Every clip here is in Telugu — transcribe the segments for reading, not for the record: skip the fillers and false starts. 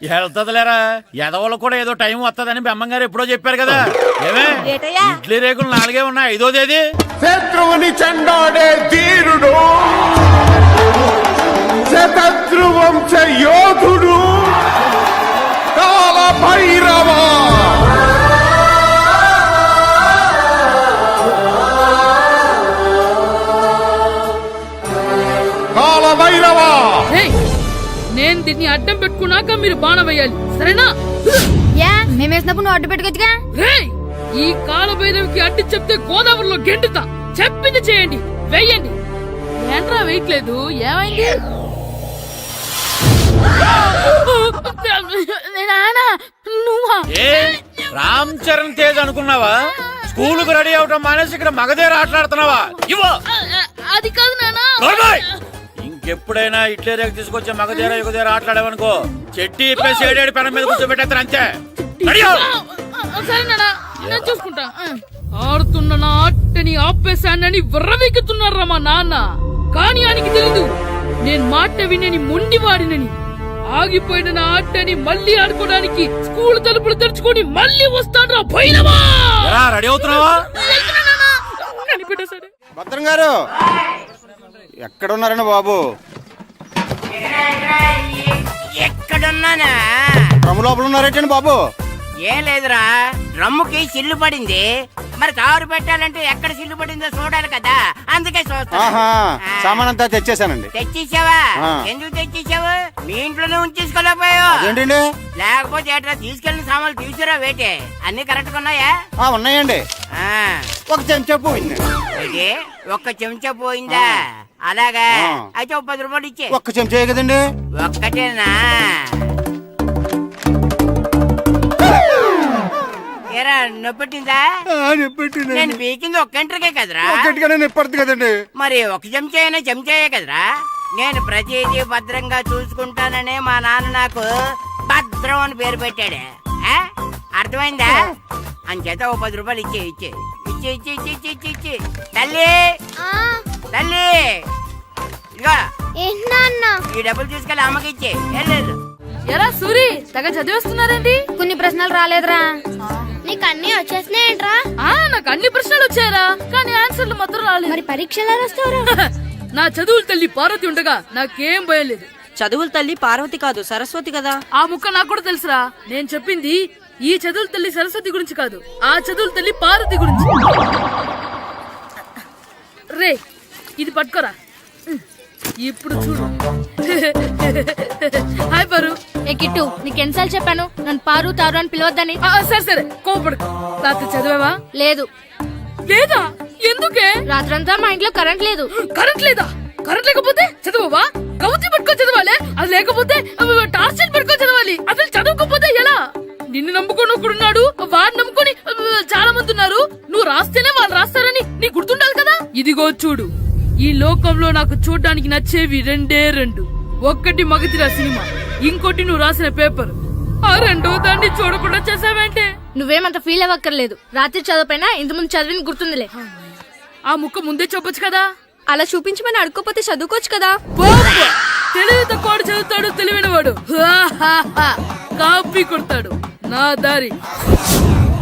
వెళ్తదిలేరా, ఎదవలు కూడా ఏదో టైం వస్తుందని బెమ్మంగారు ఎప్పుడో చెప్పారు కదా. ఏమే ఇడ్లీ రేకులు 4 ఉన్నాయి, 5వ తేదీ. శత్రువుని చెండాడే ధీరుడు, శతద్రు వంశ యోధుడు కాల భైరవ. కాల భైరవ, నేను దీన్ని అడ్డం పెట్టుకున్నాక మీరు బాణ వేయాలి, సరేనా? మేమేసినప్పుడు నువ్వు అడ్డు పెట్టుకోవచ్చుగా. ఈ కాలభైరవికి అడ్డు చెప్తే గోదావరిలో గెంటుతా. చెప్పింది చేయండి, వెయ్యండి. ఏంట్రా వెయ్యట్లేదు, ఏమైంది? నువ్వా? రామ్ చరణ్ తేజ్ అనుకున్నావా? స్కూల్ కు రెడీ అవటం మానేసి ఇక్కడ మగధీర ఆటలాడుతున్నావా? అది కాదు నాన్న. ఇంకెప్పుడైనా ఇట్లే రేపు తీసుకొచ్చే మగధీర యుగధీర ఆటలాడావనుకో, చెట్టి ఇప్పేసి 7 పెనం మీద కూర్చోబెట్టేస్తారు అంతే. సరే నాన్న, నేను చూసుకుంటా. ఆడుతున్న నా ఆటని ఆపేశానని విర్రవీగుతున్నారా మా నాన్న. కానీ ఆయనకి తెలీదు నేను మాట వినని మొండివాడినని. ఆగిపోయిన నా ఆటని మళ్ళీ ఆడుకోవడానికి స్కూల్ తలుపులు తెరుచుకొని మళ్ళీ వస్తాడ్రా భైరవా. రెడీ అవుతున్నావా? సరే భద్రం గారు ఎక్కడున్నారండి బాబు? ఎక్కడున్నానా? డ్రమ్ లోపల ఉన్నారేంటండి బాబు? ఏం లేదురా, డ్రమ్ముకి సిల్లు పడింది. మరి కారు పెట్టాలంటే ఎక్కడ సిల్లు పడిందో చూడాలి కదా, అందుకే చూస్తా. సామాన్ అంతా తెచ్చేసానండి. తెచ్చేసావా? ఎందుకు తెచ్చేసావు? మీ ఇంట్లోనే ఉంచేసుకోలేకపోయావు ఏంటండి? లేకపోతే ఎట్లా తీసుకెళ్లిన సామాన్లు తీసుకురా వేటే. అన్ని కరెక్ట్ గా ఉన్నాయా? ఉన్నాయండి. ఒక చెంచా పోయింది. అయితే ఒక్క చెంచా పోయిందా? అలాగా, అయితే ఒక 10 రూపాయలు ఇచ్చే. ఒక్క చెంచా కదండి? ఒక్కటేనా? ఏరా నొప్పెట్టిందా? నేను పీకింది ఒక్క గంటకే కదరా. నొప్పడుతుంది కదండి. మరి ఒక చెంచా అయినా చెంచాయే కదరా. నేను ప్రతిదీ భద్రంగా చూసుకుంటాననే మా నాన్న నాకు భద్రం అని పేరు పెట్టాడు. అర్థమైందా? అంచేత ఓ 10 రూపాయలు ఇచ్చే ఇచ్చే ఇచ్చే ఇచ్చే ఇచ్చే ఇచ్చే ఇచ్చే. తల్లి తల్లి, ఇదిగో ఈ డబ్బులు తీసుకెళ్ళి అమ్మకి ఇచ్చే. వెళ్ళు. ఎరా సూరి, తెగ చదివేస్తున్నారండి. కొన్ని ప్రశ్నలు రాలేదురా. నీకు అన్ని వచ్చేసినాయంట్రా? నాకు అన్ని ప్రశ్నలు వచ్చాయరా, కానీ ఆన్సర్లు మాత్రం రాలేదు. మరి పరీక్షలు రాస్తావురా? నా చదువుల తల్లి పార్వతి ఉండగా నాకేం భయం లేదు. చదువుల తల్లి పార్వతి కాదు, సరస్వతి కదా. ఆ ముక్క నాకు కూడా తెలుసురా. నేను చెప్పింది ఈ చదువుల తల్లి సరస్వతి గురించి కాదు, ఆ చదువుల తల్లి పార్వతి గురించి. రే, ఇది పట్టుకోరా. ఇప్పుడు చూడు. హాయ్ పారు. ఏ కిట్టు, నీకెన్నిసార్లు చెప్పాను నన్ను పారు తారు అని పిలవద్దని? సరే సరే, కోపడుకో. రాత్రి చదివావా? లేదు. లేదా? ఎందుకే? రాత్రంతా మా ఇంట్లో కరెంట్ లేదు. కరెంట్ లేదా? కరెంట్ లేకపోతే చదవవా? కవతి పట్టుకొని చదవాలి. అది లేకపోతే టార్చ్ పట్టుకొని చదవాలి. అసలు చదవకపోతే ఎలా? నిన్ను నమ్ముకొని ఒకడున్నాడు, వాడిని నమ్ముకొని చాలా మంది ఉన్నారు. నువ్వు రాస్తేనే వాళ్ళు రాస్తారని నీకు గుర్తుండాలి కదా. ఇదిగో చూడు, ఈ లోకంలో నాకు చూడడానికి నచ్చేవి 2. ఒక్కటి మగధిర సినిమా, ఇంకోటి నువ్వు రాసిన పేపర్. ఆ 2వ దాన్ని చూడకుండా చేసావేంటే? నువ్వేమంత ఫీల్ అవ్వక్కర్లేదు. రాత్రి చదవపోయినా ఇంతకుముందు చదివిన గుర్తుందిలే. ఆ ముక్క ముందే చెప్పొచ్చు కదా. అలా చూపించమని అడుక్కోపోతే చదువుకోవచ్చు కదా. తెలివి తక్కువ చదువుతాడు, తెలివైన వాడు కాపీ కొడతాడు. నా దారి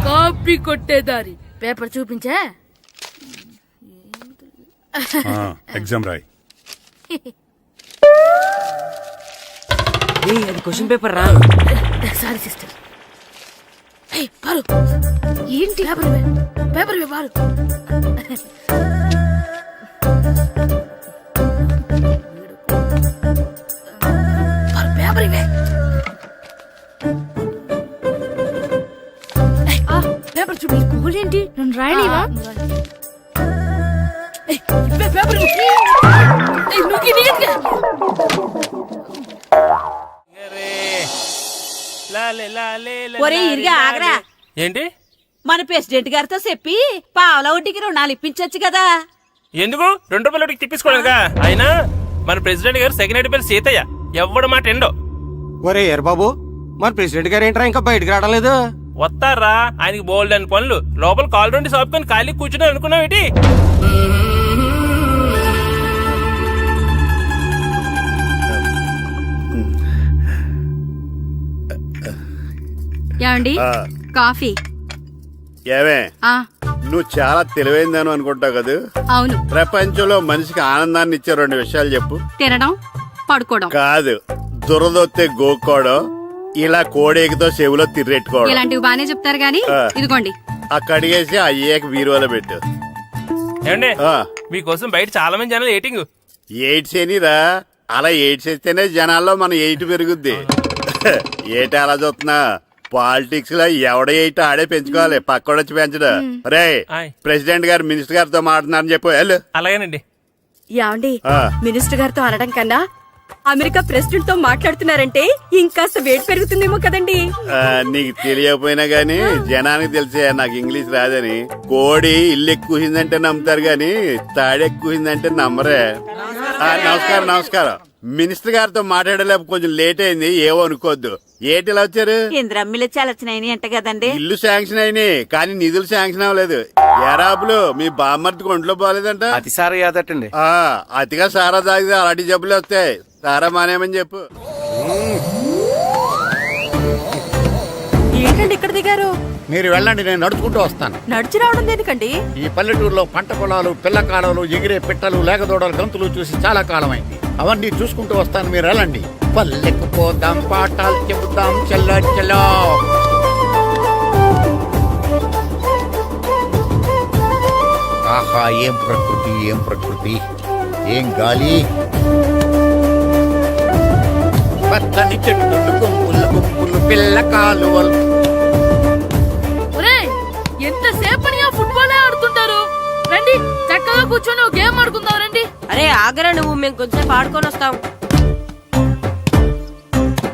కాపీ కొట్టే దారి. పేపర్ చూపించే. ఎగ్జామ్ రాయ్. అది క్వశ్చన్ పేపర్ రా. Sorry sister. పారు, ఏంటి పేపర్ పారు. పేపర్ ఇవే. పేపర్ చూపి. స్కూల్ ఏంటి? నన్ను రాయలేవా? పేపర్ ఒరే ఇరిగా ఆగరా. ఏంటి? మన ప్రెసిడెంట్ గారితో చెప్పి పావలా వడ్డీకి రుణాలు ఇప్పించొచ్చు కదా. ఎందుకు? 2 రూపాయల వడ్డీకి తిప్పించుకోలేదుగా. అయినా మన ప్రెసిడెంట్ గారు సెకండ్ హెడ్ పేరు సీతయ్య. ఎవ్వడు మాట ఎండో. ఒరే ఎర్ బాబు, మన ప్రెసిడెంట్ గారు ఏంట్రా ఇంకా బయటకు రావడం లేదు? వస్తారా, ఆయనకి బోల్డ్ అని పనులు. లోపల కాలు 2 సాపుకొని ఖాళీ కూర్చుని అనుకున్నావు ఏంటి? ఏమండి ఆ, కాఫీ ఏమే ఆ నువ్వు చాలా తెలివైందని అనుకుంటావు కదా. అవును. ప్రపంచంలో మనిషికి ఆనందాన్ని ఇచ్చే 2 విషయాలు చెప్పు. తినడం పడుకోవడం. కాదు, దురదొత్తే గోక్కోవడం, ఇలా కోడేకితో చెవులో తిర్రెట్టుకోవడం. ఇలాంటివి బానే చెప్తారు గాని ఆ. ఇదిగోండి. ఆ కడిగేసి అయ్యేక బీరువాలో పెట్టు. ఏమండి ఆ, మీకోసం బయట చాలా మంది జనాలు ఏటింగ్. ఎయిడ్స్ ఏనిరా, అలా ఎయిడ్స్ వేస్తేనే జనాల్లో మన ఎయిట్ పెరుగుద్ది. ఏటి అలా చూస్తున్నా, పాలిటిక్స్ లో ఎవడ ఎయిట్ ఆడే పెంచుకోవాలి, పక్కడొచ్చి పెంచడం. రే ఆయ్. ప్రెసిడెంట్ గారు మినిస్టర్ గారితో మాట్లాడుతున్నారని చెప్పు వెళ్ళు. అలాగేనండి. ఏమండి ఆ. మినిస్టర్ గారితో అనడం కన్నా అమెరికా ప్రెసిడెంట్ తో మాట్లాడుతున్నారంటే ఇంకాస్త వేడి పెరుగుతుందేమో కదండి. ఆ, నీకు తెలియకపోయినా గానీ జనానికి తెలిసే నాకు ఇంగ్లీష్ రాదని. కోడి ఇల్లు ఎక్కువసిందంటే నమ్ముతారు గాని తాడెక్కువసిందంటే నమ్మరే. ఆ, నమస్కారం నమస్కారం. మినిస్టర్ గారితో మాట్లాడలేక కొంచెం లేట్ అయింది, ఏవో అనుకోవద్దు. ఏటి ఇలా వచ్చారు? ఇంద్రమ్మిలు చాలా వచ్చినాయని అంట కదండి. ఇల్లు శాంక్షన్ అయినాయి కానీ నిధులు శాంక్షన్ అవ్వలేదు. ఎరాబులు మీ బామ్మర్తికి ఒంట్లో పోలేదంట. అతిసారి యాదటండి. ఆ, అతిగా సారా తాగితే అలాంటి జబ్బులు వస్తాయి. సారా మానేమని చెప్పు. ఏంటండి ఇక్కడ దిగారు? మీరు వెళ్ళండి, నేను నడుచుకుంటూ వస్తాను. నడిచి రావడం దేనికండి? ఈ పల్లెటూరులో పంట పొలాలు, పిల్ల కాలాలు, ఎగిరే పిట్టలు, లేకదోడలు, గంతులు చూసి చాలా కాలమైంది. అవన్నీ చూసుకుంటూ వస్తాను, మీరు వెళ్ళండి. పల్లెకు పోదాం, పాఠాలు చెబుతాం, చెల్లో. ఆహా, ఏం ప్రకృతి, ఏం ప్రకృతి, ఏం గాలి. పచ్చని చెట్లు, గుంపులు గుంపులు, పిల్ల కాలువలు. ఒరేయ్, ఎంతసేపని ఆ ఫుట్బాల్ ఆడుతుంటారు? రండి చక్కగా కూర్చొని ఒక గేమ్ ఆడుకుందాం రండి. అరే ఆగరా నువ్వు, మేము కొంచెం ఆడుకొని వస్తాం.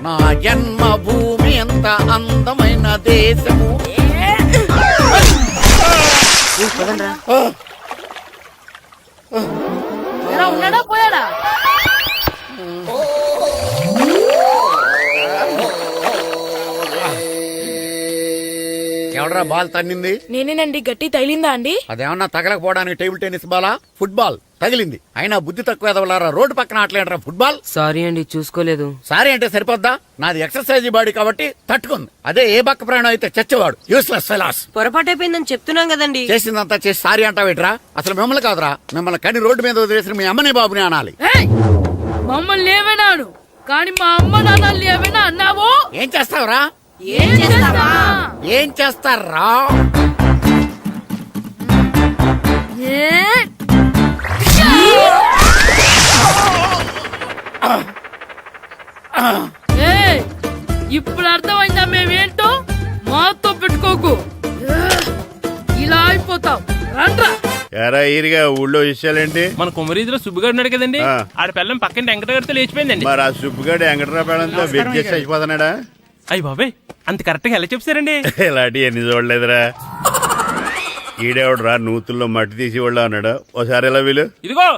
నా జన్మభూమి ఎంత అందమైన దేశము. ఎలా ఉన్నాడా పోయాడా? ఎవడరా బాల్ తన్నింది? నేనేనండి. గట్టి తగిలిందా అండి? అదేమన్నా తగలకపోవడానికి టేబుల్ టెన్నిస్ బాలా, ఫుట్బాల్ తగిలింది. అయినా బుద్ధి తక్కువ ఎదవలారా, రోడ్డు పక్కన ఆటలేడరా ఫుట్బాల్. సారీ అండి, చూసుకోలేదు. సారీ అంటే సరిపోద్దా? నాది ఎక్సర్సైజ్ బాడీ కాబట్టి తట్టుకుంది. అదే ఏ బక్క ప్రాణం అయితే చచ్చేవాడు. Useless fellas. పొరపాటు అయిపోయిందని చెప్తున్నాం కదండి. చేసిందంతా చేసి సారీ అంటావేట్రా? అసలు మిమ్మల్ని కాదురా, మిమ్మల్ని కని రోడ్డు మీద వదిలేసిన మీ అమ్మని బాబుని అనాలి. ఏయ్! మమ్మల్ని ఏమైనాను కానీ మా అమ్మ నాన్నల్ని ఏమైనా అన్నావో ఏం చేస్తావురా? ఏం చేస్తావా? ఏం చేస్తారా? ఏయ్! ఇప్పుడు అర్థమైందా మేమేంటో? మాతో పెట్టుకోకు, ఇలా అయిపోతాం. రండ్రా. ఎరా ఈరిగా ఊళ్ళో విషయాలేంటి? మన కుమరీధిలో సుబ్బుగాడు ఉన్నాడు కదండి, ఆ. ఆడ పిల్లం పక్కన వెంకటగారితో లేచిపోయిందండి. మరి ఆ సుబ్బుగాడు వెంకటరాపేడంతో వెక్కేసి అయిపోతున్నాడా? అయ్యి బాబాయ్, అంత కరెక్ట్ గా ఎలా చెప్తారండి? ఇలాంటి ఎన్ని చూడలేదురా. ఈడేవడరా నూతుల్లో మట్టి తీసి వాళ్ళు అన్నాడు. ఓసారి ఎలా వీలు? ఇదిగో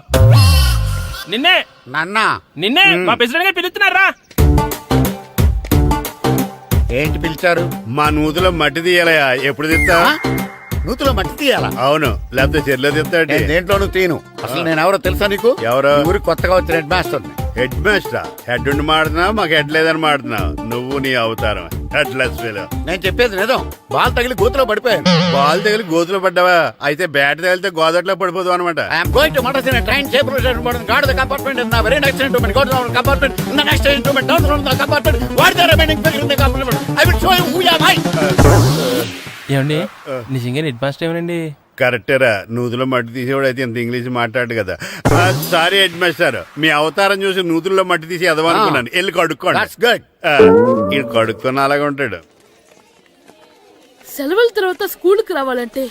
నిన్నే నాన్నా, నిన్నే మా ప్రెసిడెంట్ గారు పిలుస్తున్నారా? ఏంటి పిలిచారు? మా నూతులో మట్టి తీయాలయా. ఎప్పుడు తీస్తా? నూతులో మట్టి తీయాలా? అవును, లేకపోతే చెర్లో తీస్తాడు. నేను దేంట్లోనూ తీను. అసలు నేను ఎవరో తెలుసా నీకు? ఎవరు? ఈ ఊరికి కొత్తగా వచ్చిన head master. Head master? Head ఉండి మాడుతున్నావు, మాకు హెడ్ లేదని మాడుతున్నావు. నువ్వు నీ అవతారం హెడ్ లెస్ ఫెలో. నేను చెప్పేది నిజం. బాల్ తగిలి గోతులో పడిపోయాను. బాల్ తగిలి గోతులో పడ్డావా? అయితే బ్యాట్ తగిలితే గోదట్లో పడిపోదు అనమాట. ఐఎమ్ గోయింగ్ టు మడసిన ట్రైన్ చేపర్ guard the compartment in the very next instrument go down compartment in the next instrument down from the compartment what the remaining figure in the compartment I will show you who am I. ఏమండి నిజంగా హెడ్ మాస్టర్ ఏమనండి? కరెక్టరా, నూతులో మట్టి తీసేవాడు అయితే ఇంత ఇంగ్లీష్ మాట్లాడు కదా. సారీ హెడ్ మాస్టర్, మీ అవతారం చూసి నూతుల్లో మట్టి తీసి ఎదవనుకున్నాను. వెళ్ళి కడుక్కోండి. That's good. ఇది కడుక్కున్న అలాగే ఉంటాడు. సెలవుల తర్వాత స్కూల్కి రావాలంటే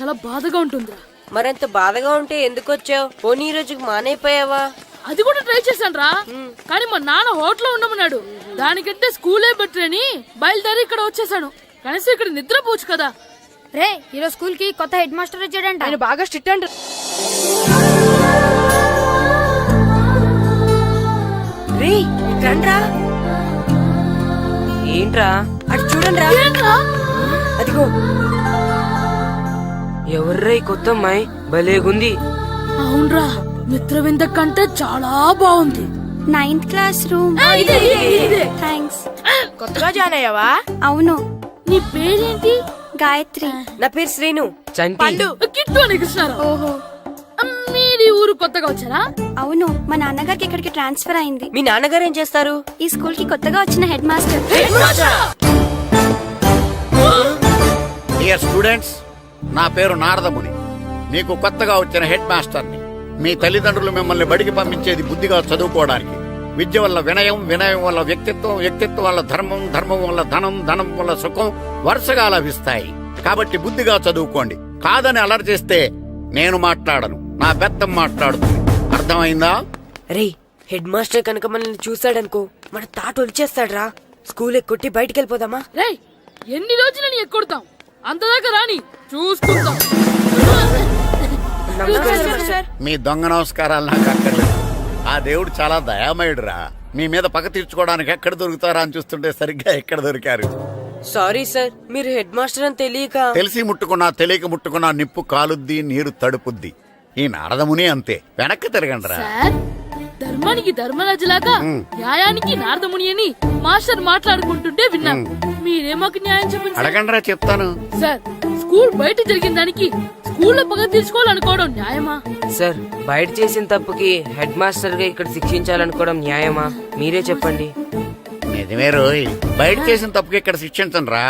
చాలా బాధగా ఉంటుందిరా. మరింత బాధగా ఉంటే ఎందుకు వచ్చావు? పోనీ ఈ రోజుకి మానైపోయావా? అది కూడా ట్రై చేశాను రా, కానీ మా నాన్న హోటల్లో ఉండమన్నాడు. దానికంటే స్కూలే బెటర్ అని బయలుదేరి ఇక్కడ వచ్చేసాను. కనీసం ఇక్కడ నిద్రపోవచ్చు కదా. రే, ఈరోజు స్కూల్ కి కొత్త హెడ్ మాస్టర్ వచ్చాడంట. ఆయన బాగా స్ట్రిక్ట్ అంట. రే రండ్రా. ఏంట్రా అటు చూడండి రా. ఏంట్రా? అదిగో ఎవర్రా ఈ కొత్త అమ్మాయి? భలేగుంది. అవునరా, మిత్రవింద కంటే చాలా బాగుంది. 9th class room. ఇదే థ్యాంక్స్. కొత్తగా జాయిన్ అయ్యావా? అవును. నీ పేరేంటి? గాయత్రి. నా పేరు శ్రీను. పండు. కిట్టు అని కృష్ణారావు. ఓహో. మీది ఊరు కొత్తగా వచ్చారా? అవును, మా నాన్నగారికి ఇక్కడికి ట్రాన్స్ఫర్ అయింది. మీ నాన్నగారు ఏం చేస్తారు? ఈ స్కూల్ కి కొత్తగా వచ్చిన హెడ్ మాస్టర్. డియర్ స్టూడెంట్స్, నా పేరు నారదముని. మీకు కొత్తగా వచ్చిన హెడ్ మాస్టర్ని. మీ తల్లిదండ్రులు మిమ్మల్ని బడికి పంపించేది బుద్ధిగా చదువుకోవడానికి. విద్య వల్ల వినయం, వినయం వల్ల వ్యక్తిత్వం, వ్యక్తిత్వం వల్ల ధర్మం, ధర్మం వల్ల ధనం, ధనం వల్ల సుఖం వరుసగా లభిస్తాయి. కాబట్టి బుద్ధిగా చదువుకోండి. కాదని అలర్ చేస్తే నేను మాట్లాడను, నా బెత్తం మాట్లాడుతుంది. అర్థమైందా? రే, హెడ్ మాస్టర్ కనుక మనల్ని చూసాడనుకో మన తాట వచ్చేస్తాడ్రా. స్కూల్ ఎక్కొట్టి బయటికి వెళ్ళిపోదామా? రేయ్, ఎన్ని రోజులని ఎక్కొడతాం? అంతదాకా రాని చూసుకుంటాం. మీ దొంగ నమస్కారాలు నాకు అక్కర్లేదు. ఆ దేవుడు చాలా దయామయుడురా. మీ మీద పగ తీర్చుకోవడానికి ఎక్కడ దొరుకుతారా అని చూస్తుంటే సరిగ్గా ఎక్కడ దొరికారు. సారీ సార్, మీరు హెడ్ మాస్టర్ అని తెలియక. తెలిసి ముట్టుకున్నా తెలియక ముట్టుకున్నా నిప్పు కాలుద్ది, నీరు తడుపుద్ది. ఈ నారదముని అంతే. వెనక్కి తిరగండి రా. సార్, ధర్మానికి ధర్మరాజులాగా న్యాయానికి నారదముని అని మాస్టర్ మాట్లాడుకుంటుంటే విన్నాం. మీరే మాకు న్యాయం చెప్పండి. అడగండి రా, చెప్తాను. సార్, స్కూల్ బయట జరిగిన దానికి స్కూల్లో పగ తీర్చుకోవాలనుకోవడం న్యాయమా? సార్, బయట చేసిన తప్పుకి హెడ్ మాస్టర్ గా ఇక్కడ శిక్షించాలనుకోవడం న్యాయమా? మీరే చెప్పండి. నిజమే రోయ్, బయట చేసిన తప్పుకి ఇక్కడ శిక్షించను రా.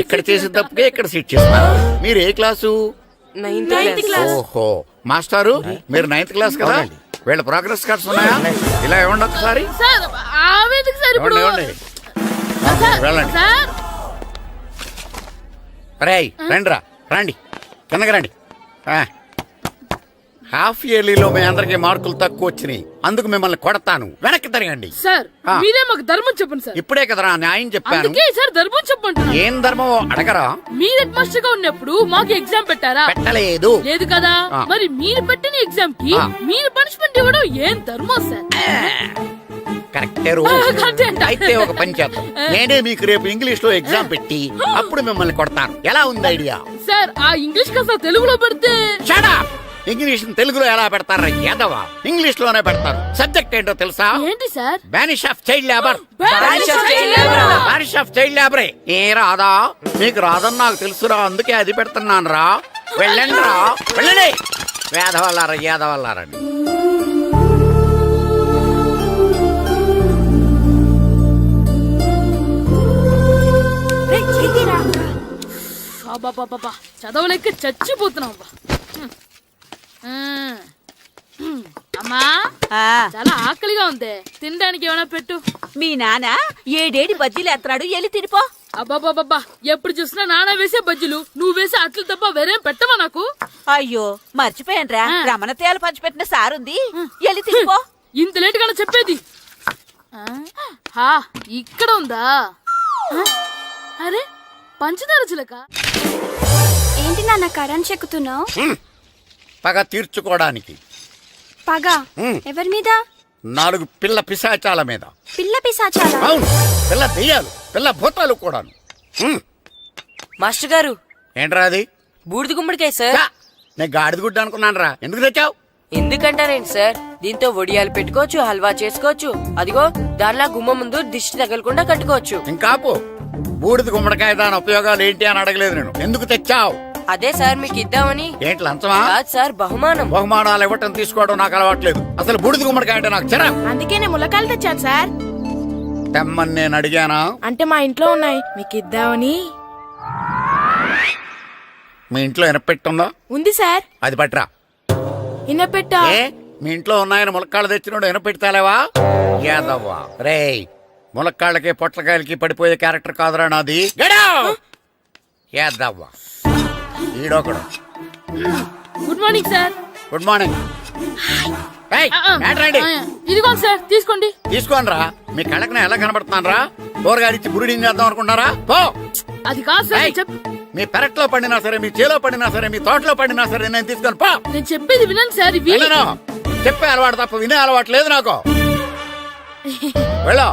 ఇక్కడ చేసిన తప్పుకే ఇక్కడ శిక్షిస్తాను. మీరు ఏ క్లాసు? Ninth class. ఓహో, మాస్టారు మీరు 9th క్లాస్ కదా? వీళ్ళ ప్రోగ్రెస్ కార్డ్స్ ఉన్నాయా? ఇలా ఇవ్వండి ఒకసారి. సార్, ఆవేదకు సార్ ఇప్పుడు. ఇవ్వండి. వెళ్ళండి. సార్, రేయ్ రండి రా, రండి కిందకి రండి. హాఫ్ ఇయర్లీలో మీ అందరికి మార్కులు తక్కువ వచ్చినాయి, అందుకు మిమ్మల్ని కొడతాను. వెనక్కి తిరగండి. సార్ మీరే మాకు ధర్మం చెప్పండి సార్. ఇప్పుడే కదరా న్యాయం చెప్పాను. అందుకే సార్ ధర్మం చెప్పండి. ఏం ధర్మం అడగరా? మీరు హెడ్ మాస్టర్ గా ఉన్నప్పుడు మాకు ఎగ్జామ్ పెట్టారా? పెట్టలేదు. లేదు కదా. మరి మీరు పెట్టిన ఎగ్జామ్ కి మీరు పనిష్మెంట్ ఇవ్వడం ఏం ధర్మం సార్? కరెక్టే రో. అయితే ఒక పని చేద్దాం, నేనే మీకు రేపు ఇంగ్లీష్ లో ఎగ్జామ్ పెట్టి అప్పుడు మిమ్మల్ని కొడతాను. ఎలా ఉంది ఐడియా? సార్, ఆ ఇంగ్లీష్ కాస్త తెలుగులో పెడితే. Shut up! ఇంగ్లీష్ తెలుగులో ఎలా పెడతారా యాదవా? ఇంగ్లీష్ లోనే పెడతారు. సబ్జెక్ట్ ఏంటో తెలుసా? ఏంటి sir? Banish of child labour. Banish of child labor. Banish of child లేబరే. ఏ రాదా? మీకు రాదని నాకు తెలుసురా, అందుకే అది పెడుతున్నాను రా. వెళ్ళండి రా, వెళ్ళండి. వేదవల్లారా, యాదవల్లారండి. చదవలేక చచ్చిపోతున్నాం. అమ్మా, చాలా ఆకలిగా ఉంది, తినడానికి ఏమైనా పెట్టు. మీ నాన్న ఏడేడి బజ్జీలు ఎత్తాడు, ఎల్లి తినిపో. అబ్బాబాబా, ఎప్పుడు చూసినా నాన్న వేసే బజ్జీలు, నువ్వు వేసే అట్లు తప్ప వేరేం పెట్టవా నాకు? అయ్యో మర్చిపోయానురా, రమణ తేలు పంచిపెట్టిన సారుంది, ఎల్లి తినిపో. ఇంత లేట్ గా చెప్పేది. ఇక్కడ ఉందా? అరే, పంచదార చిలక. ఏంటి నాన్న కరెంట్ చెక్కుతున్నావు? పగ తీర్చుకోవడానికి. పగ ఎవరి మీద? 4 పిల్ల పిశాచాల మీద. పిల్ల పిశాచాలా? అవును, పిల్ల దెయ్యాలు, పిల్ల భూతాలు కూడాను. మాస్టర్ గారు, ఏంట్రా అది? బూడిద గుమ్మడికాయ సార్. నేను గాడిద గుడ్డ అనుకున్నాను రా. ఎందుకు తెచ్చావు? ఎందుకంటారేంటి సార్, దీంతో వడియాలు పెట్టుకోవచ్చు, హల్వా చేసుకోవచ్చు. అదిగో దానిలా గుమ్మ ముందు దిష్టి తగలకుండా కట్టుకోవచ్చు. ఇంకాపు, బూడిద గుమ్మడికాయ దాని ఉపయోగాలు ఏంటి అని అడగలేదు నేను. ఎందుకు తెచ్చావు? అదే సార్ మీకు ఇద్దామని. ఏంటి లంచమా? కాదు సార్, బహుమానం. బహుమానాలు ఇవ్వటం తీసుకోవడం నాకు అలవాట్లేదు. అసలు బూడిద గుమ్మడికాయ అంటే నాకు చిరా. అందుకే నేను ములకాయలు తెచ్చాను సార్. తెమ్మని నేను అడిగానా? అంటే మా ఇంట్లో ఉన్నాయి, మీకు ఇద్దామని. మీ ఇంట్లో ఎనపెట్టుందా? ఉంది సార్. అది పట్రా. ఇన్నపెట్టా? ఏ, మీ ఇంట్లో ఉన్నాయని ములక్కాళ్ళు తెచ్చినోడు ఎనపెడతాలేవా? యాదవ్వా రేయ్, ములక్కాళ్ళకి పొట్లకాయలకి పడిపోయే క్యారెక్టర్ కాదురా నాది. యాదవ్వా ఈడొకడు. Good morning sir. Good morning. ఇదిగో సార్, తీసుకోండి. తీసుకోని రా. మీ కళ్ళకి నేను ఎలా కనబడుతున్నాను రా? కూరగాయలిచ్చి బురుడి చేద్దాం అనుకుంటారా? పో. అది కాదు సార్. మీ పెరట్లో పండినా సరే, మీ చేలో పండినా సరే, మీ తోటలో పండినా సరే నేను తీసుకొని పో. నేను చెప్పేది వినండి సార్. ఇవి చెప్పే అలవాటు తప్ప వినే అలవాటు లేదు నాకు. వెళ్ళో.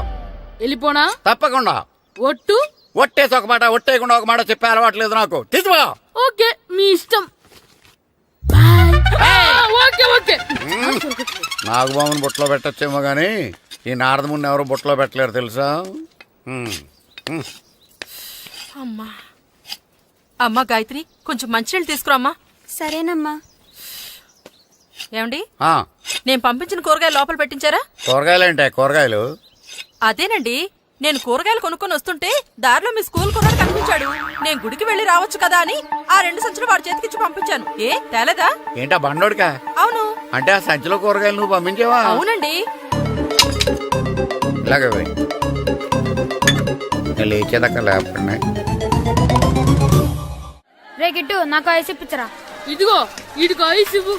వెళ్ళిపోనా? తప్పకుండా. ఒట్టు? ఒట్టేసి ఒక మాట, ఒట్టేయకుండా ఒక మాట చెప్పే అలవాటు లేదు నాకు. తీసుకో. ఓకే, మీ ఇష్టం. Okay okay. నాగబాబుని బుట్టలో పెట్టచ్చేమో గాని ఈ నారదముని ఎవరు బుట్టలో పెట్టలేరు తెలుసా? అమ్మా గాయత్రి, కొంచెం మంచినీళ్ళు తీసుకురామ్మా. సరేనమ్మా. ఏమండి, ఆ, నేను పంపించిన కూరగాయలు లోపల పెట్టించారా? కూరగాయలేంటే కూరగాయలు? అదేనండి, నేను కూరగాయలు కొనుక్కొని వస్తుంటే దారిలో మీ స్కూల్ కుర్రాడు కనిపించాడు. నేను గుడికి వెళ్లి రావచ్చు కదా అని ఆ 2 సంచులు వాడి చేతికిచ్చి పంపించాను. ఏ తేలేదా? ఏంటా బండోడికా? అవును. అంటే ఆ సంచిలో కూరగాయలు నువ్వు పంపించావా? అవునండి. ఇలాగే పోయి లేచేదాకా లేకుండా. రే గిట్టు నాకు ఐస్ ఇప్పించరా. ఇదిగో ఇదిగో ఐస్ ఇవ్వు.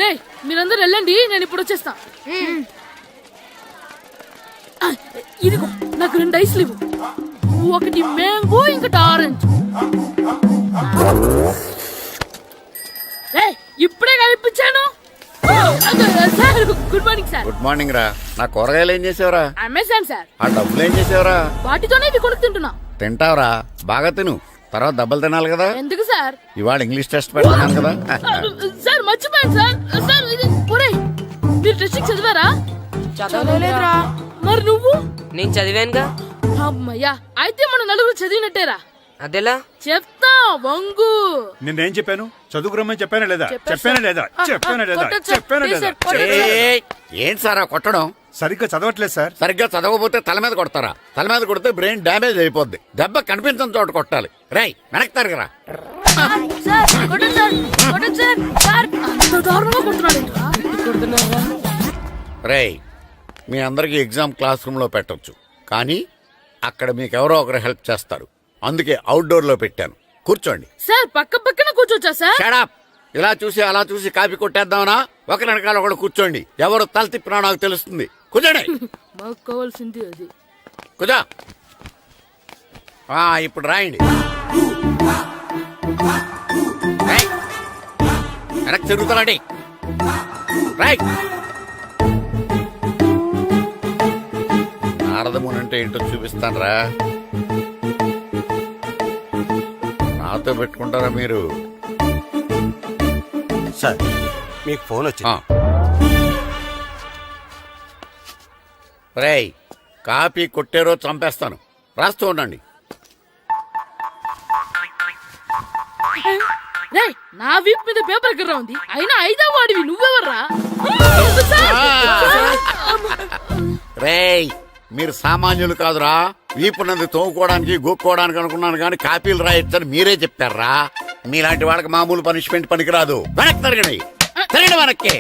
రే మీరందరూ వెళ్ళండి, నేను ఇప్పుడు వచ్చేస్తా. ఇదిగో నాకు 2 ఐస్లు ఇవ్వు. ఒకటి మ్యాంగో, ఇంకటి ఆరెంజ్. ఇప్పుడే కనిపించాను. Sir good morning sir. Good morning రా. నా కూరగాయలు ఏం చేసావురా? Amazon sir. ఆ డబ్బులు ఏం చేసావురా? వాటితోనే ఇవి కొనుక్కు తింటున్నా. తింటావురా, బాగా తిను. తర్వాత దెబ్బలు తినాలి కదా. ఎందుకు సార్? ఇవాళ ఇంగ్లీష్ టెస్ట్ పెడతాను కదా. సార్ మర్చిపోయాను సార్. సార్ ఇది ఒరేయ్, మీరు టెస్టింగ్ చదివారా? చదవలేదురా. మరి నువ్వు? నేను చదివానుగా. అమ్మయ్యా, అయితే మన నలుగురు చదివినట్టేరా. అదెలా? చెప్తా వంగు. నిన్నేం చెప్పాను? చదువుకురమ్మని చెప్పానా లేదా? చెప్పాను సార్. ఏంటి సార్ ఆ కొట్టడం? సరిగ్గా చదవట్లేదు సార్. సరిగ్గా చదవకపోతే తల మీద కొడతారా? తల మీద కొడితే బ్రెయిన్ డ్యామేజ్ అయిపోద్ది. దెబ్బ కనిపించని చోట కొట్టాలి. రై వెనక్కి తరగరా. రేయ్, మీ అందరికి ఎగ్జామ్ క్లాస్ రూమ్ లో పెట్టొచ్చు, కానీ అక్కడ మీకు ఎవరో ఒకరు హెల్ప్ చేస్తారు. అందుకే అవుట్డోర్ లో పెట్టాను. కూర్చోండి. సార్ పక్క పక్కన కూర్చోచ్చా సార్? షడప్. ఇలా చూసి అలా చూసి కాపీ కొట్టేద్దామనా? ఒకరి వెనకాల ఒకడు కూర్చోండి. ఎవరు తల తిప్పినా నాకు తెలుస్తుంది. కూర్చోండి. మాకు కావాల్సింది అది. కూర్చో. ఇప్పుడు రాయండి. రేయ్, వెనక్కి తిరుగుతానండి. రైట్. నారదముని అంటే ఏంటో చూపిస్తాను రా. నాతో పెట్టుకుంటారా మీరు? సార్ మీకు ఫోన్ వచ్చింది. రేయ్, కాపీ కొట్టేరో చంపేస్తాను. రాస్తూ ఉండండి. రేయ్, నా వీప్ మీద పేపర్ కర్ర ఉంది, అయినా 5వ వాడివి నువ్వెవర్రా? రేయ్, మీరు సామాన్యులు కాదురా. వీపున్నది తోముకోవడానికి గోక్కోవడానికి అనుకున్నాను, కానీ కాపీలు రాయొచ్చని మీరే చెప్పారా. మీలాంటి వాళ్ళకి మామూలు పనిష్మెంట్ పనికిరాదు. వెనక్కి తిరగండి. తిరగండి వెనక్కి.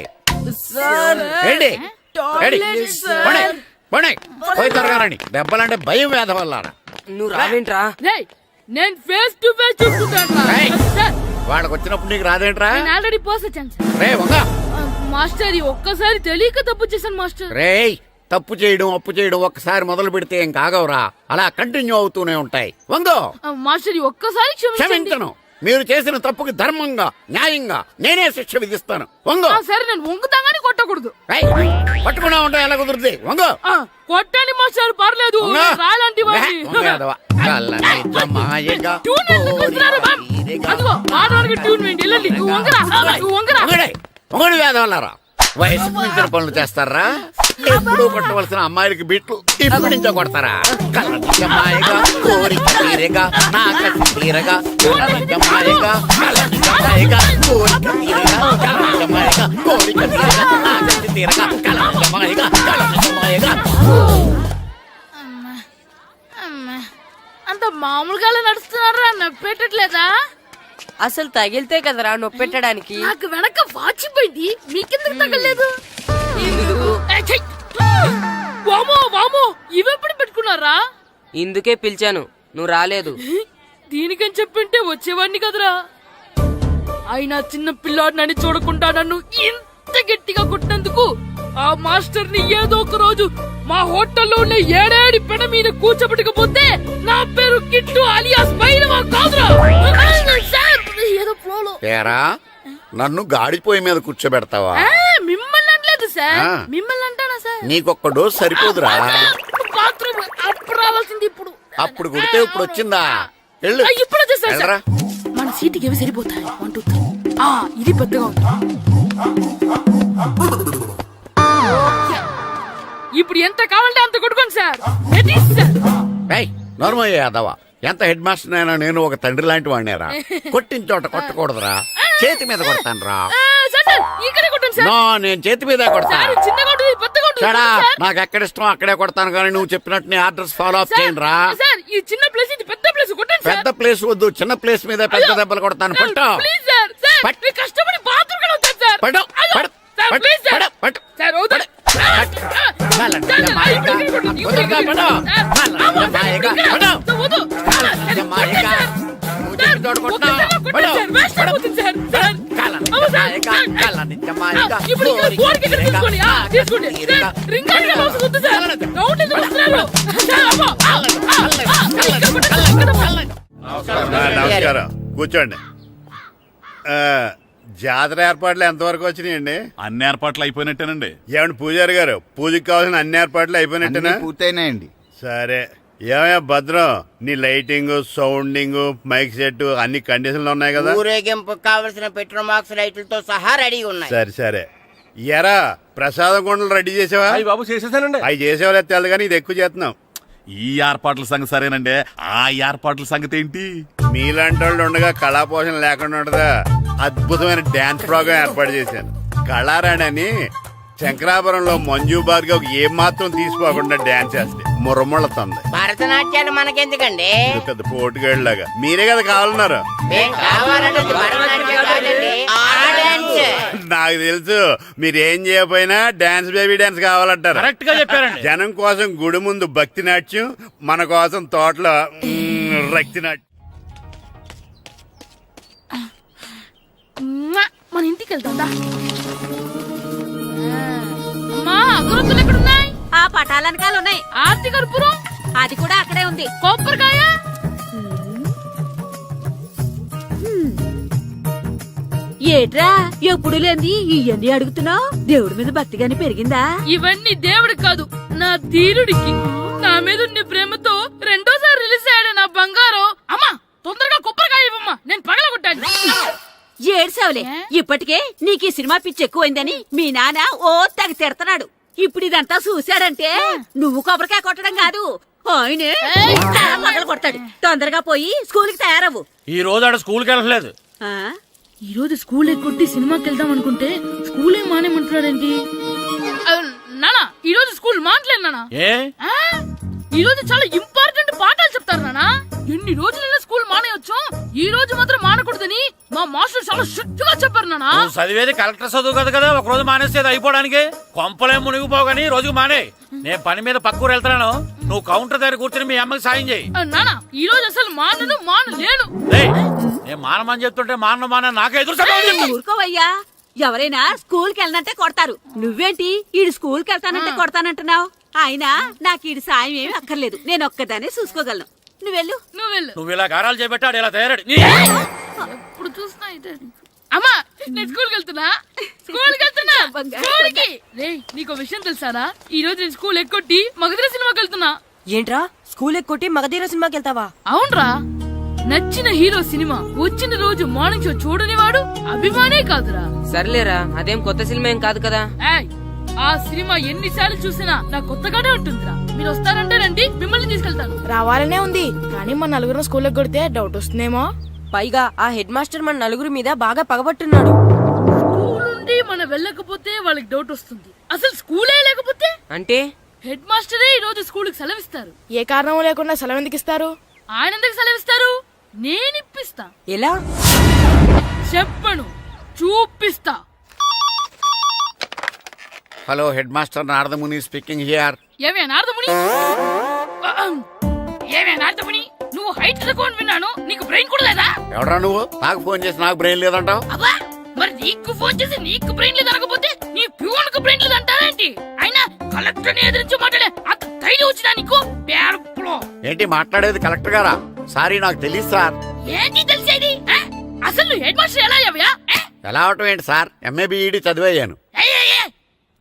ఏంటి? పోయి తిరగారండి. దెబ్బలంటే భయం వేద వల్ల. నువ్వు రావేంట్రా? రేయ్, నేను ఫేస్ టు ఫేస్ చూసుకుంటాను. వాళ్ళకి వచ్చినప్పుడు నీకు రాదేంట్రా? నేను ఆల్రెడీ పోస్ వచ్చాను సార్. రే వంగా. మాస్టర్, ఈ ఒక్కసారి తెలియక తప్పు చేశాను మాస్టర్. రేయ్, తప్పు చేయడం అప్పు చేయడం ఒక్కసారి మొదలు పెడితే ఏం కాగవరా. అలా కంటిన్యూ అవుతూనే ఉంటాయి. వందో. మాస్టర్, ఈ ఒక్కసారి క్షమించను. మీరు చేసిన తప్పుకి ధర్మంగా న్యాయంగా నేనే శిక్ష విధిస్తాను. వంగో. సరే, నేను వంగుతాగానే కొట్టకూడదు. పట్టుకున్నా ఉంటా ఎలా కుదురుతుంది? వంగో. కొట్టండి మాస్టర్, పర్లేదు. రాలాంటి వేదవల్లారా. వయసుకు మించిన పనులు చేస్తారా? ఎప్పుడూ కొట్టవలసిన అమ్మాయిలకి బిట్లు ఇప్పుడు నుంచో కొడతారా? కళ్ళనిజమాయగా కోరిక తీరగా నా కసి తీరగా కళ్ళనిజమాయగా కళ్ళనిజమాయగా కోరిక తీరగా కళ్ళనిజమాయగా కోరిక తీరగా నా కసి తీరగా కళ్ళనిజమాయగా కళ్ళనిజమాయగా. అంత మామూలుగా నడుస్తున్నారా? నొప్పెట్టట్లేదా? అసలు తగిలితే కదరా నొప్పెట్టడానికి. నాకు వెనక వాచిపోయింది, మీకెందుకు తగలేదు? వామో వామో, ఇవెప్పుడు పెట్టుకున్నారా? ఇందుకే పిలిచాను, నువ్వు రాలేదు. దీనికని చెప్పింటే వచ్చేవాడిని కదరా. అయినా చిన్న పిల్లాడినని చూడకుండా నన్ను ఇంత గట్టిగా కొట్టినందుకు ఆ మాస్టర్ ని ఏదో ఒక రోజు మా హోటల్లో ఉన్న 7 పెడ మీద కూర్చోబెట్టకపోతే నా పేరు కిట్టు అలియాస్ బైరవా కాదురా. ఏదో ఫ్లోలో. ఏరా, నన్ను గాడిపోయి మీద కూర్చోబెడతావా? మిమ్మల్ని అనలేదు సార్. మిమ్మల్ని అంటానా సార్? నీకొక్క డోస్ సరిపోదురా. బాత్రూమ్ అప్పుడు రావాల్సింది ఇప్పుడు. అప్పుడు కుడితే ఇప్పుడు వచ్చిందా? ఇప్పుడు వచ్చేసారు సార్. మన సీటుకి ఏవి సరిపోతాయి? 1 2 3. ఇది పెద్దగా ఉంది. ఇప్పుడు ఎంత కావాలంటే అంత కొట్టుకోండి సార్ It is, sir. ఏయ్ నోర్మయ్య యాదవ ఎంత హెడ్ మాస్టర్ అయినా నేను ఒక తండ్రి లాంటి వాడినేరా కొట్టిన చోట కొట్టకూడదురా చేతి మీద కొడతాను రా సార్ ఇక్కడే కొట్టండి సార్ నో నేను చేతి మీద కొడతా సార్ చిన్న కొట్టు పెద్ద కొట్టు చడా నాకు ఎక్కడ ఇష్టం అక్కడే కొడతాను కానీ నువ్వు చెప్పినట్టు నీ ఆర్డర్స్ ఫాలో అప్ చేయండి రా సార్ ఈ చిన్న ప్లేస్ ఇది పెద్ద ప్లేస్ కొట్టండి సార్ పెద్ద ప్లేస్ వద్దు చిన్న ప్లేస్ మీద పెద్ద దెబ్బలు కొడతాను పట్టు ప్లీజ్ సార్ సార్ పట్టు. మీరు కష్టపడి బాత్రూమ్ కూడా వద్దు సార్ పట్టు అయ్యో, పట్టు సార్ పట్టు ప్లీజ్ సార్ పట్టు పట్టు సార్ వద్దు నమస్కారం కూర్చోండి జాతర ఏర్పాట్లు ఎంతవరకు వచ్చినాయండి? అన్ని ఏర్పాట్లు అయిపోయినట్టేనండి. ఏమండి పూజారి గారు పూజకి కావాల్సిన అన్ని ఏర్పాట్లు అయిపోయినట్టేనా? పూర్తయినాయండి. సరే ఏమయ్యా భద్రం నీ లైటింగ్ సౌండింగ్ మైక్ సెట్ అన్ని కండిషన్లు ఉన్నాయి కదా? ఊరేగింపు కావలసిన పెట్రోల్ బాక్స్ లైట్లతో సహా రెడీగా ఉన్నాయి. సరే సరే ఎరా ప్రసాదం కొండలు రెడీ చేసావా? బాబు చేసేసానండి. అవి చేసేవాళ్ళు తెలు కానీ ఇది ఎక్కువ చేస్తున్నాం. ఈ ఏర్పాట్ల సంగతి సరేనండి, ఆ ఏర్పాట్ల సంగతి ఏంటి? మీలాంటి వాళ్ళు ఉండగా కళాపోషణ లేకుండా ఉండదా? అద్భుతమైన డాన్స్ ప్రోగ్రామ్ ఏర్పాటు చేశాను. కళారాణి అని శంకరాపురంలో మంజు భార్గవ్ ఏం మాత్రం తీసుకోకుండా డాన్స్ చేస్తే మురముళ్ళతుంది. భరతనాట్యాలు మనకెందుకండి? పెద్ద పోటుగాళ్ళలాగా మీరే కదా కావాలన్నారు. మేం కావాలన్నది భరతనాట్యం కాదండి, ఆ డాన్స్. నాకు తెలుసు మీరేం చేయకపోయినా డాన్స్ బేబీ డాన్స్ కావాలంటారు. కరెక్ట్ గా చెప్పారండి. జనం కోసం గుడి ముందు భక్తి నాట్యం, మన కోసం తోటలో రక్తి నాట్యం. మన ఇంటికి వెళ్తా అమ్మా అగరొత్తులు ఎక్కడున్నాయి? ఆ పటాలనకాలు ఉన్నాయి. ఆర్తి కర్పూరం అది కూడా అక్కడే ఉంది. కొబ్బరికాయ ఏట్రా ఎప్పుడు లేని ఇవన్నీ అడుగుతున్నావు? దేవుడి మీద భక్తి గాని పెరిగిందా? ఇవన్నీ దేవుడికి కాదు నా ధీరుడికి. నా మీద ఉండే ప్రేమతో రెండోసారి రిలీజ్ అయ్యాడు నా బంగారం. అమ్మా తొందరగా కొబ్బరికాయ ఇవ్వమ్మా, నేను పగలగొట్టాను. ఏడ్సావులే, ఇప్పటికే నీకు ఈ సినిమా పిచ్చి ఎక్కువైందని మీ నాన్న ఓ తెగ తిడతాడు. ఇప్పుడు ఇదంతా చూశాడంటే నువ్వు కొబ్బరికాయ కొట్టడం కాదు, ఆయనే పగలు కొడతాడు. తొందరగా పోయి స్కూల్ కి తయారవ్వు. ఈ రోజు ఆడ స్కూల్కి వెళ్ళలేదు. ఆ? ఈ రోజు స్కూల్ ఎక్కొట్టి సినిమాకి వెళ్దాం అనుకుంటే స్కూల్ ఏం మానేమంటున్నాడేంటి? నానా ఈ రోజు స్కూల్ మానట్లేదు నానా. ఏ ఈ రోజు చాలా ఇంపార్టెంట్ పాఠాలు చెప్తారు నానా. ఎన్ని రోజులైనా స్కూల్ మానేయొచ్చు, ఈ రోజు మాత్రం మానకూడదని మా మాస్టర్ చాలా స్ట్రిక్ట్ గా చెప్పారు నానా. చదివేది కలెక్టర్ చదువు కదా కదా, ఒక రోజు మానేసేది అయిపోవడానికి. కొంపలేం మునిగిపోగాని రోజుకు మానే. నేను పని మీద పక్కూరు వెళ్తున్నాను, నువ్వు కౌంటర్ దగ్గర కూర్చొని మీ అమ్మకి సాయం చేయి. నానా ఈ రోజు అసలు మానలేను. నేను మానమని చెప్తుంటే మాన నాకే ఎదురు. ఊరుకోవయ్యా, ఎవరైనా స్కూల్ కి వెళ్ళనంటే కొడతారు. నువ్వేంటి ఈడు స్కూల్ కి వెళ్తానంటే కొడతానంటున్నావు? అయినా నాకు ఈడు సాయం ఏమి అక్కర్లేదు, నేను ఒక్కదానే చూసుకోగలను. నువ్వెళ్ళు. నువ్వు ఇలా గారాలు చేపెట్టాడు ఇలా తయారాడు. ఇప్పుడు చూస్తున్నా ఇదే. అమ్మా నేను స్కూల్కి వెళ్తున్నా. స్కూల్కి రేయ్ నీకు విషయం తెలుసారా? ఈ రోజు నేను స్కూల్ ఎక్కొట్టి మగధీర సినిమాకి వెళ్తున్నా. ఏంట్రా స్కూల్ ఎక్కొట్టి మగధీర సినిమాకి వెళ్తావా? అవునరా, నచ్చిన హీరో సినిమా వచ్చిన రోజు మార్నింగ్ షో చూడని వాడు అభిమానే కాదురా. సర్లేరా, అదేం కొత్త సినిమా ఏం కాదు కదా. ఏయ్, ఆ సినిమా ఎన్నిసార్లు చూసినా నాకు కొత్తగానే ఉంటుందిరా. మీరు వస్తారంటే రండి, మిమ్మల్ని తీసుకెళ్తాను. రావాలనే ఉంది, కానీ మన నలుగురు స్కూల్ కొడితే డౌట్ వస్తుందేమో. పైగా ఆ హెడ్ మాస్టర్ మన నలుగురి మీద బాగా పగబట్టున్నాడు. స్కూల్ నుండి మనం వెళ్ళకపోతే వాళ్ళకి డౌట్ వస్తుంది. అసలు స్కూలే లేకపోతే అంటే హెడ్ మాస్టరే ఈ రోజు స్కూల్ కి సెలవిస్తారు. ఏ కారణం లేకుండా సెలవు ఎందుకు ఇస్తారు? ఆయన ఎందుకు సెలవిస్తారు? నేను ఇప్పిస్తా. ఎలా చెప్పను, చూపిస్తా. Hello head master Naradamuni speaking here. ఏమే నారదముని, ఏమే నారదముని, నువ్వు హైట్ తక్కువ విన్నాను, నీకు బ్రెయిన్ కూడా లేదా? ఎవడా నువ్వు? నాకు ఫోన్ చేసి నాకు బ్రెయిన్ లేదంటావు? అబ్బా, మరి నీకు ఫోన్ చేసి నీకు బ్రెయిన్ లేదు అనకపోతే నీ ప్యూన్ కు బ్రెయిన్ లేదు అంటారేంటి? అయినా కలెక్టర్ ని ఎదిరించి మాట్లాడే అంత ధైర్యం వచ్చినా నీకు? ఏంటి మాట్లాడేది కలెక్టర్ గారా? సారీ నాకు తెలియదు సార్. ఏంటి తెలిసేది? అసలు నువ్వు హెడ్ మాస్టర్ ఎలా అయ్యావా? ఎలా అవటం ఏంటి సార్, ఎంఏ బిఈడి చదివయ్యాను.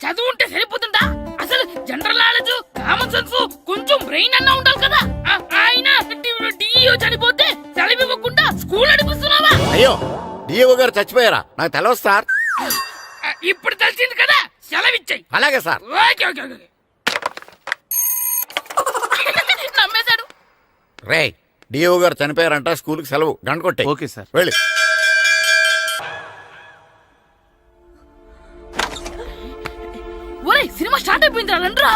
చదువు ఉంటే సరిపోతుందా? అసలు జనరల్ నాలెడ్జ్, కామన్ సెన్స్, కొంచెం బ్రెయిన్ అన్నా ఉండాలి కదా. ఆయన డిఇఓ చనిపోతే సెలవు ఇవ్వకుండా స్కూల్ నడిపిస్తున్నావా? అయ్యో డిఓ గారు చచ్చిపోయారా? నాకు తెలవదు సార్. ఇప్పుడు తెలిసింది కదా, సెలవు ఇచ్చాయి. అలాగే sir. Okay okay okay. Ray DO గారు చనిపోయారంట, స్కూల్కి సెలవు, గంట కొట్టే. Okay sir. వెళ్ళి. ఒరేయ్ సినిమా స్టార్ట్ అయిపోయిందిరా, రండ్రా.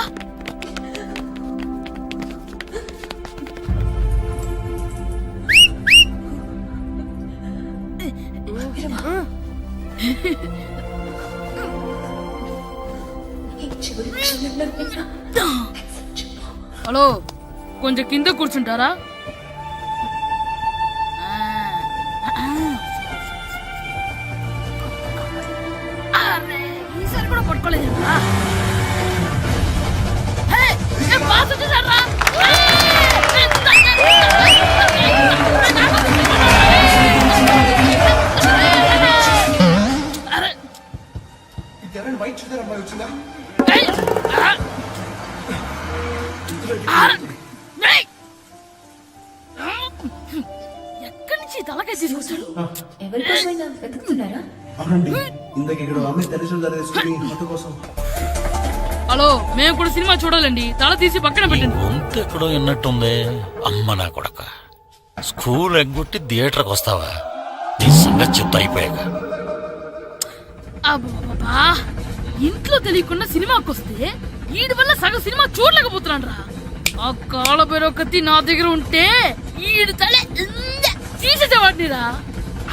హలో, కొంచెం కింద కూర్చుంటారా? అరే, ఈసారి కూడా పట్టుకోలేదు. ఎక్కడి నుంచి తలకాయ తీసుకొచ్చాడు? హలో, మేము కూడా సినిమా చూడాలండి. తల తీసి పక్కన పెట్టండి. గొంతు ఎక్కడో విన్నట్టుంది. అమ్మ నా కొడక, స్కూల్ ఎగ్గొట్టి థియేటర్కి వస్తావా? నీ సంగతి చెప్తా అయిపోయాక. అబ్బా, ఇంట్లో తెలియకుండా సినిమాకి వస్తే వీడి వల్ల సగం సినిమా చూడలేకపోతున్నాను రా. ఆ కాళ్ళ బెరొకతి నా దగ్గర ఉంటే ఈడు తలే తీసేసేవాడిని రా.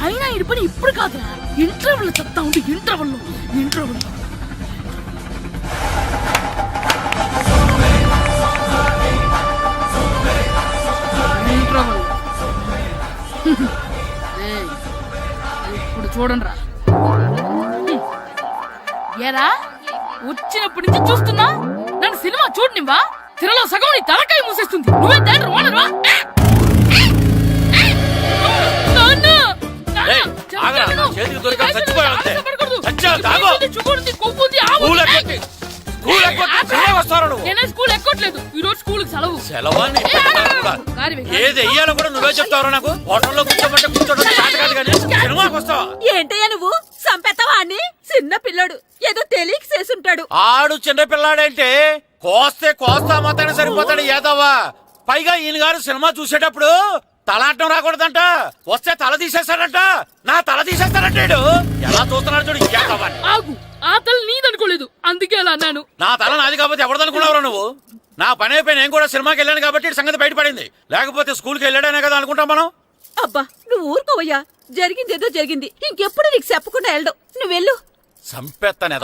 అయినా ఈడి పని ఇప్పుడు కాదురా, ఇంటర్వెల్ చెప్తా ఉంటే ఇంటర్వెల్ ఇప్పుడు చూడండి రా. ఏరా, వచ్చినప్పటి నుంచి చూస్తున్నా, నన్ను సినిమా చూడనివ్వా? తిరలో సగం నీ తలకాయ మూసేస్తుంది. నువ్వే థియేటర్ ఓనర్వా? చేతికి దొరికా చచ్చిపోయావు. నేనే స్కూల్ ఎక్కట్లేదు. ఈ రోజు స్కూల్ సెలవు. సెలవాన్ని ఏది వెయ్యాలో కూడా నువ్వే చెప్తావు. నాకు హోటల్లో కూర్చోబట్టే కూర్చోడం కాదు కానీ సినిమాకి వస్తావా? ఏంటయ్యా నువ్వు సంపెత్తవా అని? చిన్న పిల్లడు ఏదో తెలియక చేసుంటాడు. ఆడు చిన్న పిల్లాడంటే కోస్తా మాత్రమే సరిపోతాడు ఏదవ్వా. పైగా ఈయన గారు సినిమా చూసేటప్పుడు తలాటం రాకూడదంట, వస్తే తల తీసేస్తాడంట. నా తల తీసేస్తాడంటాడు. ఎలా చూస్తున్నాడు చూడు. ఆగు, ఆ తల నీదనుకోలేదు, అందుకే అలా అన్నాను. నా తల నాది కాబట్టి ఎవరిదనుకున్నావురా నువ్వు? నా పని అయిపోయి నేను కూడా సినిమాకి వెళ్ళాను కాబట్టి సంగతి బయటపడింది. లేకపోతే స్కూల్కి వెళ్ళాడనే కదా అనుకుంటాం మనం. అబ్బా నువ్వు ఊరుకోవయ్యా. జరిగిందేదో జరిగింది, ఇంకెప్పుడు నీకు చెప్పకుండా వెళ్ళడు. నువ్వు వెళ్ళు. సంపెత్తనే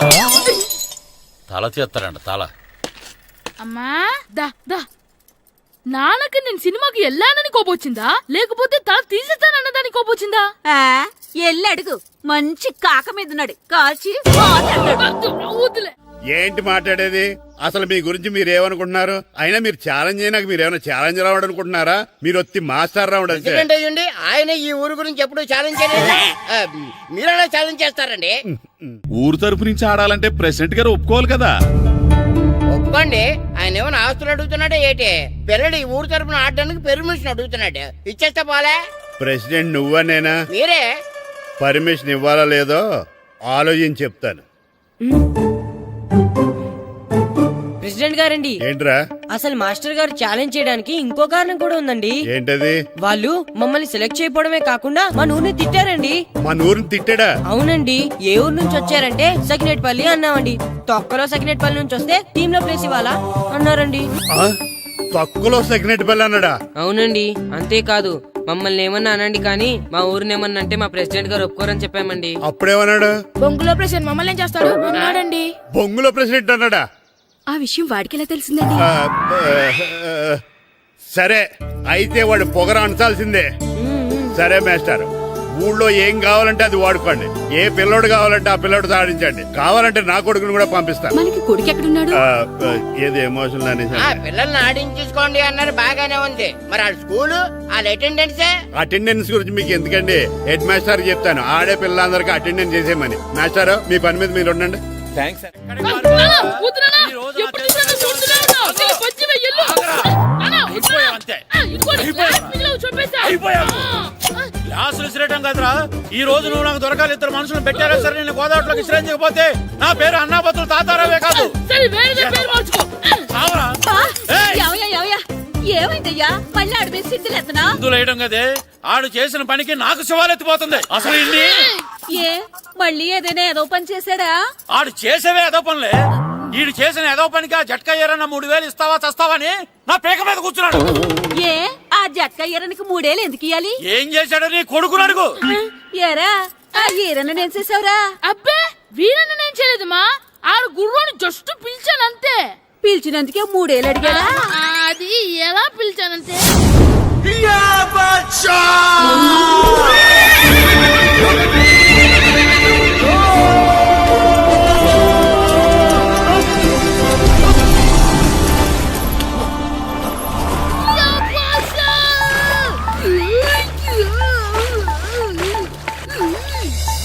తల తీస్తాడంట తల. అమ్మా దా దా. నాన్నకి నేను సినిమాకి వెళ్ళానని కోపొచ్చిందా, లేకపోతే తల తీసేస్తానన్నదాని కోపొచ్చిందా? ఎల్లి అడుగు. మంచి కాక మీద ఉన్నాడు, కాల్చి వద్దులే. ఏంటి మాట్లాడేది? అసలు మీ గురించి మీరేమనుకుంటున్నారు? అయినా మీరు ఛాలెంజ్ అయినా మీరేమైనా ఛాలెంజ్ రావడం అనుకుంటున్నారా? మీరు వచ్చి మాస్టర్ రావడం అంటే. ఆయన ఈ ఊరు గురించి ఎప్పుడు ఛాలెంజ్ చేయలేదు. మీరెలా ఛాలెంజ్ చేస్తారండి? ఊరు తరపు నుంచి ఆడాలంటే ప్రెసిడెంట్ గారు ఒప్పుకోవాలి కదా. ఒప్పుకోండి. ఆయన ఏమైనా ఆస్తులు అడుగుతున్నాడే ఏంటి? పిల్లడు ఈ ఊరు తరపున ఆడడానికి పెర్మిషన్ అడుగుతున్నాడు. ఇచ్చేస్తే పోలే. ప్రెసిడెంట్ నువ్వా నేనా? మీరే. పర్మిషన్ ఇవ్వాలా లేదో ఆలోచించి చెప్తాను. ప్రెసిడెంట్ గారండి, ఏంట్రా? అసలు మాస్టర్ గారు ఛాలెంజ్ చేయడానికి ఇంకో కారణం కూడా ఉందండి. ఏంటది? వాళ్ళు మమ్మల్ని సెలెక్ట్ చేయకపోవడమే కాకుండా మా ఊరిని తిట్టారండి. మన ఊరిని తిట్టాడా? అవునండి. ఏ ఊరు నుంచి వచ్చారంటే సకినేట్పల్లి అన్నామండి. తొక్కలో సకినేట్పల్లి నుంచి వస్తే టీమ్ లో ప్లేస్ ఇవ్వాలా అన్నారండి. తక్కువలో సెకండ్ బెల్ అన్నాడా? అవునండి. అంతేకాదు మమ్మల్ని ఏమన్నా అనండి కానీ మా ఊరిని ఏమన్నా అంటే మా ప్రెసిడెంట్ గారు ఒప్పుకోరని చెప్పామండి. అప్పుడేమన్నాడు? బొంగులో ప్రెసిడెంట్ మమ్మల్ని ఏం చేస్తాడు అన్నాడండి. బొంగులో ప్రెసిడెంట్ అన్నాడా? ఆ విషయం వాడికెలా తెలిసిందండి? సరే అయితే వాడు పొగర అంచాల్సిందే. సరే మాస్టర్, ఊళ్ళో ఏం కావాలంటే అది వాడుకోండి. ఏ పిల్లోడు కావాలంటే ఆ పిల్లోడు సాధించండి. కావాలంటే నా కొడుకుని కూడా పంపిస్తాను. మనకి కొడుకు ఎక్కడున్నాడు? ఏది ఎమోషనల్ అనేసి పిల్లల్ని ఆడించుకోండి అన్నారు, బాగానే ఉంది. మరి ఆ స్కూల్ వాళ్ళ అటెండెన్స్ గురించి మీకు ఎందుకండి? హెడ్ మాస్టర్ చెప్తాను. ఆడే పిల్లలందరికీ అటెండెన్స్ చేసేయమని. మాస్టర్ మీ పని మీద మీరు ఉండండి. క్లాసులు విసిరేయటం కదరా. ఈ రోజు నువ్వు నాకు దొరకాలి. ఇద్దరు మనుషులు పెట్టారా సరే, నేను గోదావరిలోకి విసిరించకపోతే నా పేరు అన్నాపతులు తాతారావే కాదు. ఏమైందయ్యా మళ్ళీ ఆడి మీద సింధులు ఎత్తనా ముందు లేయడం కదే ఆడు చేసిన పనికి నాకు శివాలెత్తిపోతుంది అసలు ఇన్ని ఏ మళ్ళీ ఏదైనా ఏదో పని చేశాడా ఆడు చేసేవే ఏదో పనులే ఈడు చేసిన ఏదో పనికి ఆ జట్కా ఏరన్నా 3000 ఇస్తావా చస్తావని నా పేక మీద కూర్చున్నాడు. ఏ ఆ జట్కా ఈరనికి 3 ఏళ్ళు ఎందుకు ఇయ్యాలి ఏం చేశాడో నీ కొడుకుని అడుగు. ఏరా ఆ ఈరను నేను చేసావురా అబ్బే వీరన్న నేను చేయలేదమ్మా ఆడు గుర్రాన్ని జస్ట్ పిలిచానంతే. పిలిచినందుకే 3 ఏళ్ళు అడిగాడా అది ఎలా పిలిచానంతే.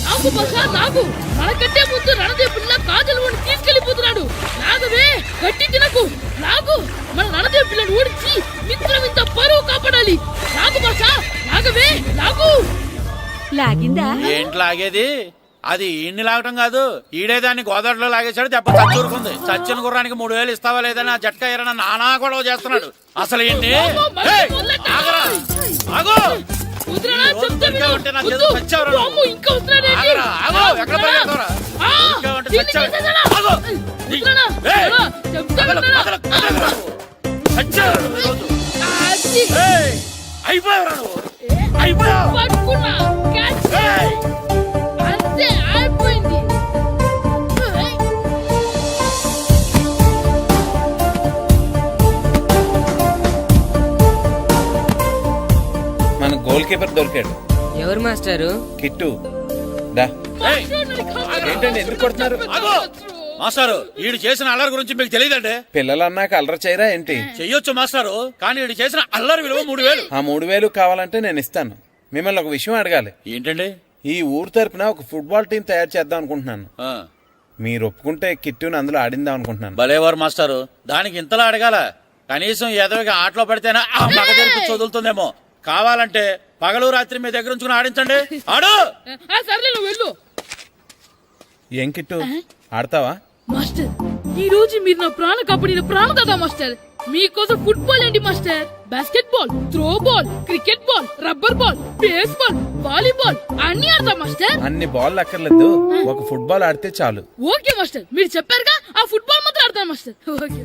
నాకు బసా నాకు మనకంటే ముందు రణదేవ్ పిల్ల కాజల్ ఓడి తీసుకెళ్లిపోతున్నాడు. నాగవే గట్టి తినకు నాకు మన రణదేవ్ పిల్లని ఓడించి మిత్రం ఇంత పరువు కాపాడాలి. నాకు బసా నాగవే నాకు లాగిందా ఏంటి లాగేది అది ఈయన్ని లాగటం కాదు ఈడే దాన్ని గోదావరిలో లాగేశాడు దెబ్బ చచ్చూరుకుంది. చచ్చిన గుర్రానికి 3000 ఇస్తావా లేదని ఆ జట్కా ఏరన్నా నానా గొడవ చేస్తున్నాడు. అసలు ఏంటి కుదరనా చెప్తే విను. అమ్మో, ఇంకా వస్తున్నాడేంటి? దీన్ని చేసేసాడా? కుదరనా? చెప్తే వినరా? అది. పట్టుకున్నా. క్యాచ్. అంతే అయిపోయింది. మన గోల్ కీపర్ దొరికాడు. ఎవరు మాస్టారు? కిట్టు దా. ఏంటండి ఎందుకు కొడుతున్నారు? మాస్టారు ఈడు చేసిన అల్లరి గురించి మీకు తెలియదండి. పిల్లలు అన్నాక అల్లరి చేయరా ఏంటి? చెయ్యొచ్చు మాస్టారు కానీ ఈడు చేసిన అల్లరి విలువ 3000. ఆ 3000 కావాలంటే నేను ఇస్తాను. మిమ్మల్ని ఒక విషయం అడగాలి. ఏంటండి? ఈ ఊరు తరపున ఒక ఫుట్బాల్ టీం తయారు చేద్దాం అనుకుంటున్నాను. మీరు ఒప్పుకుంటే కిట్టుని అందులో ఆడిందాం అనుకుంటున్నాను. భలేవారు మాస్టారు దానికి ఇంతలా అడగాల. కనీసం ఏదోగా ఆటలో పడితేనే ఆ మగ తెరిపి చదువుతుందేమో. కావాలంటే పగలు రాత్రి మీ దగ్గర ఉంచుకుని ఆడించండి. ఆడు. సర్లే నువ్వు వెళ్ళు. ఏం కిట్టు ఆడతావా? మాస్టర్ ఈ రోజు మీరు నా ప్రాణ కాపాడిన ప్రాణ కదా మాస్టర్. మీకోసం ఫుట్బాల్ ఏంటి master, basket ball, throw ball, cricket ball, rubber ball, base ball, volleyball అన్ని ఆడతా మాస్టర్. అన్ని బాల్ అక్కర్లేదు, ఒక ఫుట్బాల్ ఆడితే చాలు. ఓకే మాస్టర్ మీరు చెప్పారుగా ఆ ఫుట్బాల్ మాత్రం ఆడతాను మాస్టర్. ఓకే.